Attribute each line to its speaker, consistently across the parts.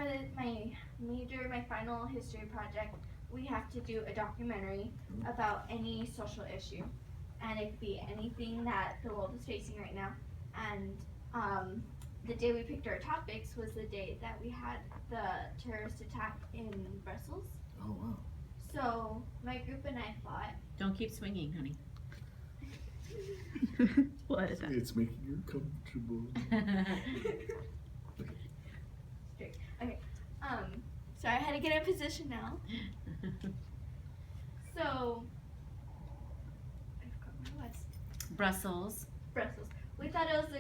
Speaker 1: for my my final history project, we have to do a documentary about any social issue, and it could be anything that the world is facing right now. And the day we picked our topics was the day that we had the terrorist attack in Brussels.
Speaker 2: Oh, wow.
Speaker 1: So my group and I thought.
Speaker 3: Don't keep swinging, honey.
Speaker 4: We'll edit that.
Speaker 2: It's making you comfortable.
Speaker 1: Straight. Okay. So I had to get in position now. So I forgot where I was.
Speaker 3: Brussels.
Speaker 1: Brussels. We thought it was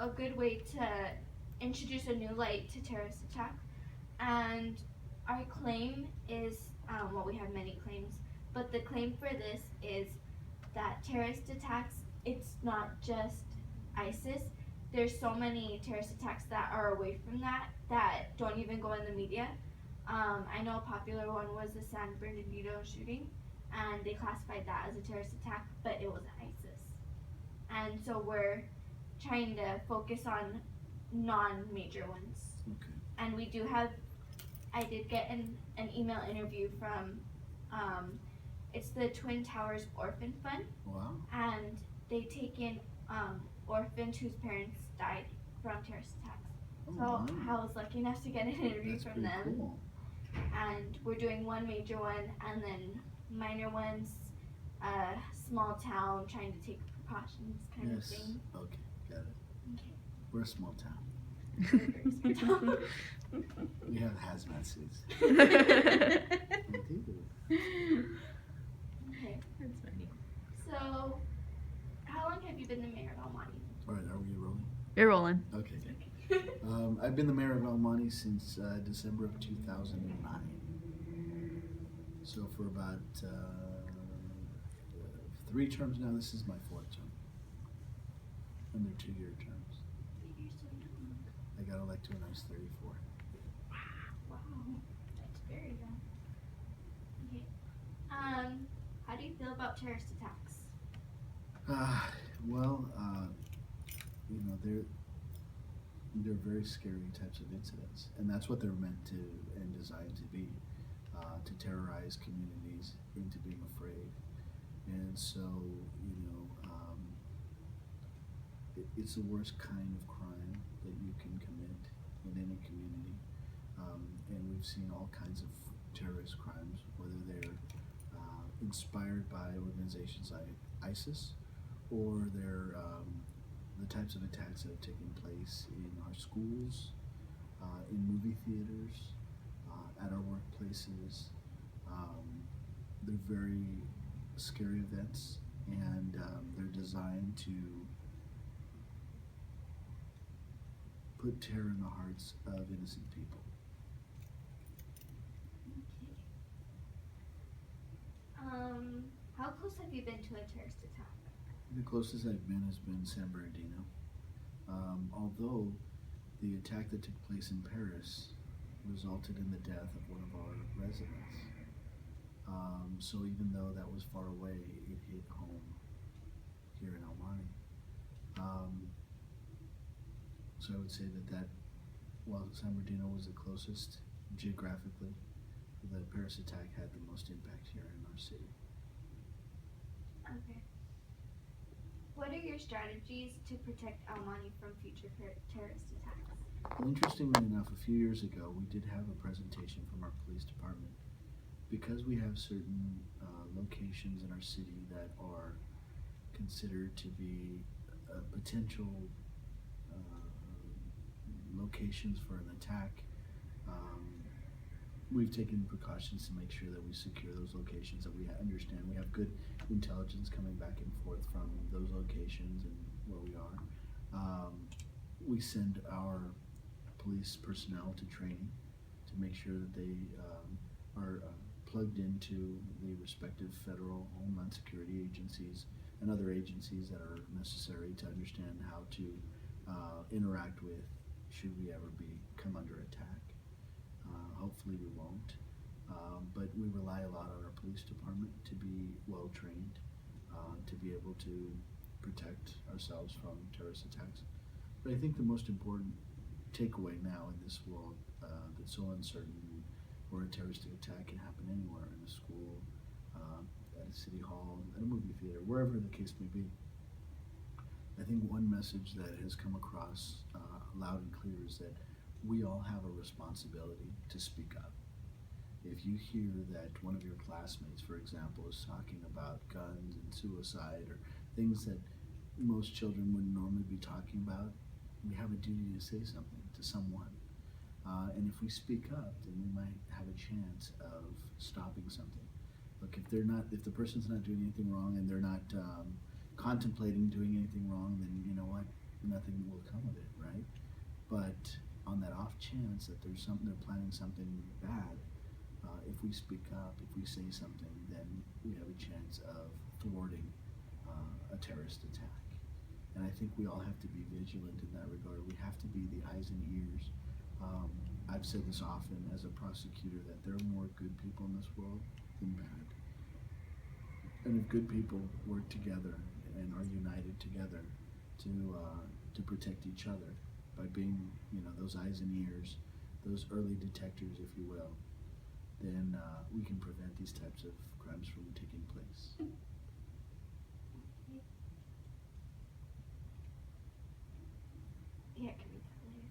Speaker 1: a good way to introduce a new light to terrorist attack. And our claim is, well, we have many claims, but the claim for this is that terrorist attacks, it's not just ISIS. There's so many terrorist attacks that are away from that don't even go in the media. I know a popular one was the San Bernardino shooting, and they classified that as a terrorist attack, but it wasn't ISIS. And so we're trying to focus on non-major ones.
Speaker 2: Okay.
Speaker 1: And we do have, I did get an email interview from, it's the Twin Towers Orphan Fund.
Speaker 2: Wow.
Speaker 1: And they take in orphans whose parents died from terrorist attacks.
Speaker 2: Oh,
Speaker 1: So
Speaker 2: wow.
Speaker 1: I was lucky enough to get an interview
Speaker 2: That's
Speaker 1: from
Speaker 2: pretty
Speaker 1: them.
Speaker 2: cool.
Speaker 1: And we're doing one major one and then minor ones, small town, trying to take precautions kind
Speaker 2: Yes.
Speaker 1: of thing.
Speaker 2: Okay, got it.
Speaker 1: Okay.
Speaker 2: We're a small town.
Speaker 1: Very small town.
Speaker 2: We have hazmat suits.
Speaker 1: Okay.
Speaker 3: That's funny.
Speaker 1: So, how long have you been the mayor of Almonte?
Speaker 2: All right, are we rolling?
Speaker 4: You're rolling.
Speaker 2: Okay. I've been the mayor of Almonte since December of 2009. So for about 3 terms now. This is my 4th term. And they're 2-year terms.
Speaker 1: You're so young.
Speaker 2: I got elected when I was 34.
Speaker 1: Wow, that's very young. Okay. How do you feel about terrorist attacks?
Speaker 2: Well, you know, they're very scary types of incidents, and that's what they're meant to and designed to be, to terrorize communities into being afraid. And so, you know, it's the worst kind of crime that you can commit in any community. And we've seen all kinds of terrorist crimes, whether they're inspired by organizations like ISIS, or they're the types of attacks that have taken place in our schools, in movie theaters, at our workplaces. They're very scary events, and they're designed to put terror in the hearts of innocent people.
Speaker 1: Okay. How close have you been to a terrorist attack?
Speaker 2: The closest I've been has been San Bernardino. Although the attack that took place in Paris resulted in the death of one of our residents. So even though that was far away, it hit home here in Almonte. So I would say that while San Bernardino was the closest geographically, the Paris attack had the most impact here in our city.
Speaker 1: Okay. What are your strategies to protect Almonte from future terrorist attacks?
Speaker 2: Well, interestingly enough, a few years ago, we did have a presentation from our police department. Because we have certain locations in our city that are considered to be potential locations for an attack, we've taken precautions to make sure that we secure those locations, that we understand we have good intelligence coming back and forth from those locations and where we are. We send our police personnel to training to make sure that they are plugged into the respective federal homeland security agencies and other agencies that are necessary to understand how to interact with should we ever come under attack. Hopefully we won't, but we rely a lot on our police department to be well trained, to be able to protect ourselves from terrorist attacks. But I think the most important takeaway now in this world it's so uncertain, where a terroristic attack can happen anywhere, in a school, at a city hall, at a movie theater, wherever the case may be. I think one message that has come across loud and clear is that we all have a responsibility to speak up. If you hear that one of your classmates, for example, is talking about guns and suicide or things that most children wouldn't normally be talking about, we have a duty to say something to someone. And if we speak up, then we might have a chance of stopping something. Look, if the person's not doing anything wrong and they're not contemplating doing anything wrong, then you know what? Nothing will come of it, right? But on that off chance that they're planning something bad, if we speak up, if we say something, then we have a chance of thwarting a terrorist attack. And I think we all have to be vigilant in that regard. We have to be the eyes and ears. I've said this often as a prosecutor, that there are more good people in this world than bad. And if good people work together and are united together to protect each other by being, those eyes and ears, those early detectors, if you will, then we can prevent these types of crimes from taking place.
Speaker 1: Yeah, I can read that later.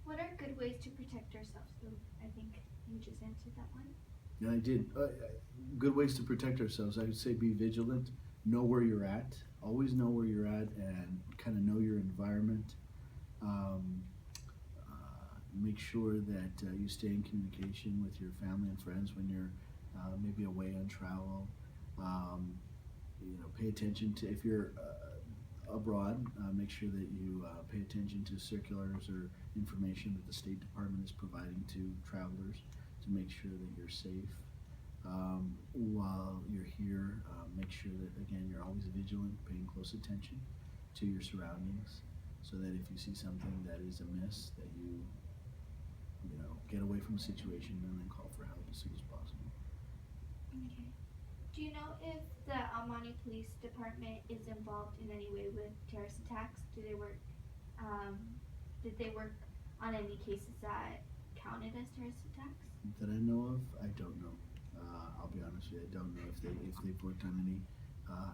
Speaker 1: What are good ways to protect ourselves? So I think you just answered that one.
Speaker 2: Yeah, I did. Good ways to protect ourselves. I would say be vigilant, know where you're at, always know where you're at, and kind of know your environment. Make sure that you stay in communication with your family and friends when you're maybe away on travel. Pay attention to, if you're abroad, make sure that you pay attention to circulars or information that the State Department is providing to travelers to make sure that you're safe. While you're here, make sure that, again, you're always vigilant, paying close attention to your surroundings, so that if you see something that is amiss, that you get away from the situation and then call for help as soon as possible.
Speaker 1: Okay. Do you know if the Monte Police Department is involved in any way with terrorist attacks? Do they work? Did they work on any cases that counted as terrorist attacks?
Speaker 2: That I know of, I don't know. I'll be honest with you, I don't know if they've worked on any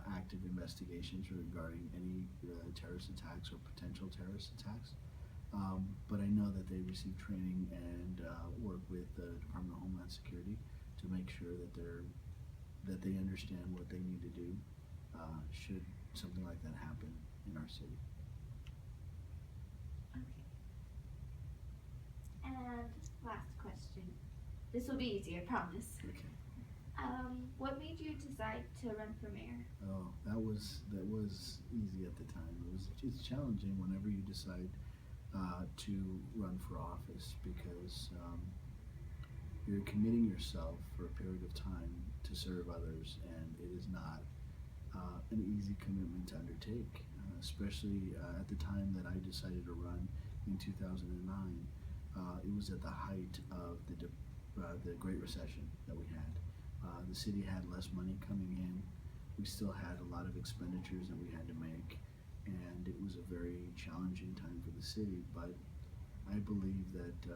Speaker 2: active investigations regarding any terrorist attacks or potential terrorist attacks. But I know that they receive training and work with the Department of Homeland Security to make sure that they understand what they need to do should something like that happen in our city.
Speaker 1: Okay. And last question. This will be easy, I promise.
Speaker 2: Okay.
Speaker 1: What made you decide to run for mayor?
Speaker 2: Oh, that was easy at the time. It's challenging whenever you decide to run for office, because you're committing yourself for a period of time to serve others, and it is not an easy commitment to undertake, especially at the time that I decided to run in 2009. It was at the height of the Great Recession that we had. The city had less money coming in. We still had a lot of expenditures that we had to make, and it was a very challenging time for the city. But I believe that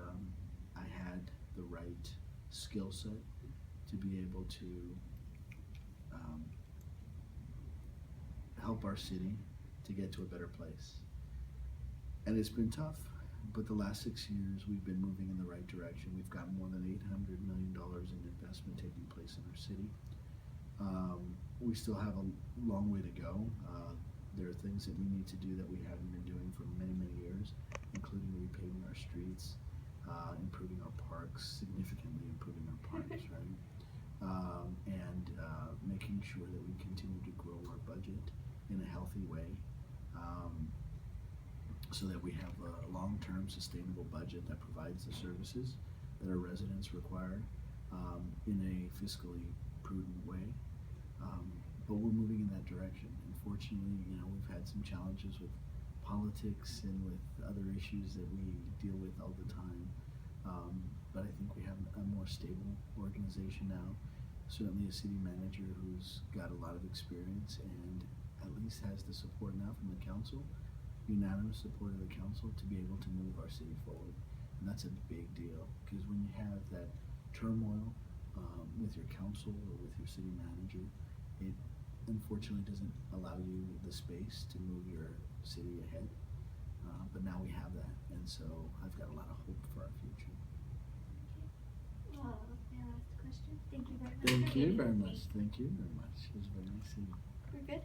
Speaker 2: I had the right skill set to be able to help our city to get to a better place. And it's been tough, but the last 6 years we've been moving in the right direction. We've got more than $800 million in investment taking place in our city. We still have a long way to go. There are things that we need to do that we haven't been doing for many, many years, including repaving our streets, improving our parks, significantly improving our parks, right? And making sure that we continue to grow our budget in a healthy way, so that we have a long-term sustainable budget that provides the services that our residents require in a fiscally prudent way. But we're moving in that direction. Unfortunately, we've had some challenges with politics and with other issues that we deal with all the time. But I think we have a more stable organization now. Certainly a city manager who's got a lot of experience and at least has the support now from the council unanimous support of the council to be able to move our city forward. And that's a big deal, because when you have that turmoil with your council or with your city manager, it unfortunately doesn't allow you the space to move your city ahead. But now we have that, and so I've got a lot of hope for our future.
Speaker 1: Well, that was my last question. Thank you very much.
Speaker 2: Thank
Speaker 1: for
Speaker 2: you
Speaker 1: meeting
Speaker 2: very
Speaker 1: with
Speaker 2: much.
Speaker 1: me.
Speaker 2: Thank you very much. It was very nice seeing you.
Speaker 1: We're good?